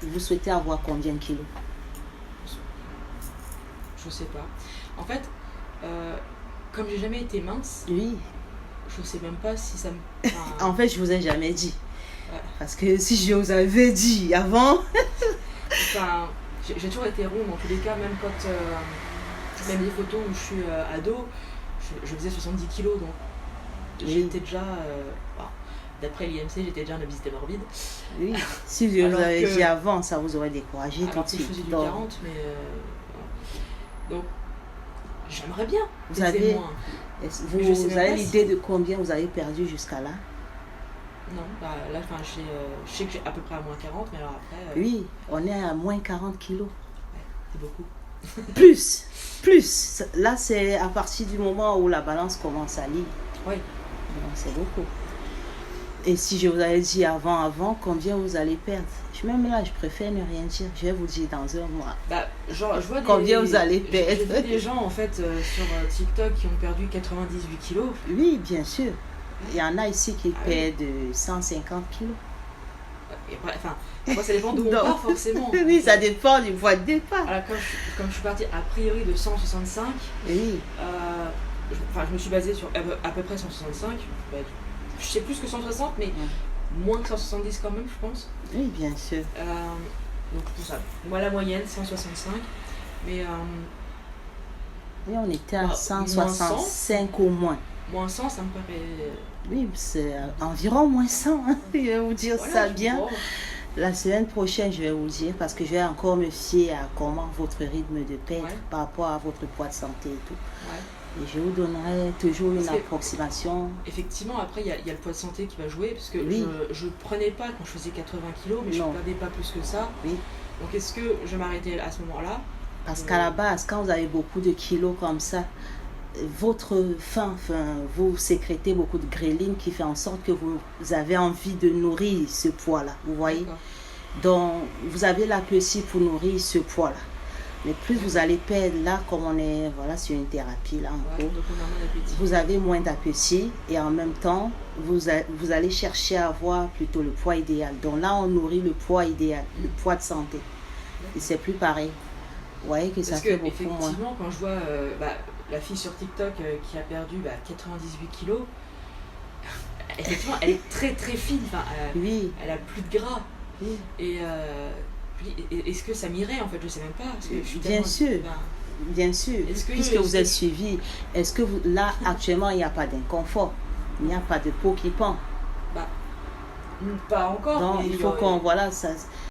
vous souhaitez avoir combien de kilos? Je sais pas. En fait, comme j'ai jamais été mince, Oui. je sais même pas si ça me... En fait, je vous ai jamais dit. Ouais. Parce que si je vous avais dit avant... Enfin, j'ai toujours été ronde dans tous les cas, même quand... même les photos où je suis ado, je faisais 70 kilos, donc j'étais déjà... d'après l'IMC, j'étais déjà en obésité morbide. Oui, si je vous Alors avais que- dit avant, ça vous aurait découragé tout Alors de que je suite. faisais du Donc, 40, mais... donc, j'aimerais bien Vous peser avez- moins. vous, je sais même avez pas l'idée de combien vous avez perdu jusqu'à là? Non, bah, là, je sais que j'ai à peu près à moins 40, mais alors après... Oui, on est à moins 40 kilos. C'est beaucoup. Plus. Là, c'est à partir du moment où la balance commence à lire. Oui. Donc, c'est beaucoup. Et si je vous avais dit avant, combien vous allez perdre? Même là, je préfère ne rien dire. Je vais vous dire dans un mois. Bah, genre, je vois Combien vous allez perdre? J'ai vu des gens, en fait, sur TikTok qui ont perdu 98 kilos. Oui, bien sûr. Il y en a ici qui Ah oui. perdent 150 kilos. Et après, enfin, moi, ça dépend d'où on Non. part, forcément. Oui, ça dépend du poids de départ. Alors, comme je suis partie a priori de 165, Oui, je me suis basée sur à peu près 165. Bah, je sais plus que 160, mais moins que 170 quand même, je pense. oui, bien sûr. Donc, pour ça. Moi, la moyenne, 165. Mais Oui, on était à moins 165 au moins. moins 100, ça me paraît... Oui, c'est environ moins 100. Hein. Je vais vous dire Voilà, ça je bien. vois. La semaine prochaine, je vais vous dire, parce que je vais encore me fier à comment votre rythme de perte Ouais. par rapport à votre poids de santé et tout. Ouais. Et je vous donnerai toujours une Parce que- approximation. Effectivement, après, il y a le poids de santé qui va jouer, parce que Oui. je prenais pas quand je faisais 80 kilos, mais je Non. ne perdais pas plus que ça. Oui. Donc, est-ce que je m'arrêtais à ce moment-là? Parce qu'à la base, quand vous avez beaucoup de kilos comme ça, votre faim, vous sécrétez beaucoup de ghrelin qui fait en sorte que vous avez envie de nourrir ce poids-là. Vous voyez? D'accord. Donc, vous avez l'appétit pour nourrir ce poids-là. Mais plus vous allez perdre, là, comme on est sur une thérapie, là, en Ouais, gros, donc on a moins d'appétit. vous avez moins d'appétit et en même temps, vous allez chercher à avoir plutôt le poids idéal. Donc là, on nourrit le poids idéal, le poids de santé. Et c'est plus pareil. Vous voyez que ça Parce fait que, beaucoup moins. effectivement, quand je vois la fille sur TikTok qui a perdu 98 kilos, effectivement, elle est très très fine. Enfin, Oui, elle a plus de gras. oui. Et est-ce que ça m'irait en fait? Je sais même pas. Parce que je suis Bien tellement- sûr. ben, Bien sûr, puisque vous êtes suivi, est-ce que là, actuellement, il n'y a pas d'inconfort? Il n'y a pas de peau qui pend. pas encore. Donc, mais il faut qu'on, ça,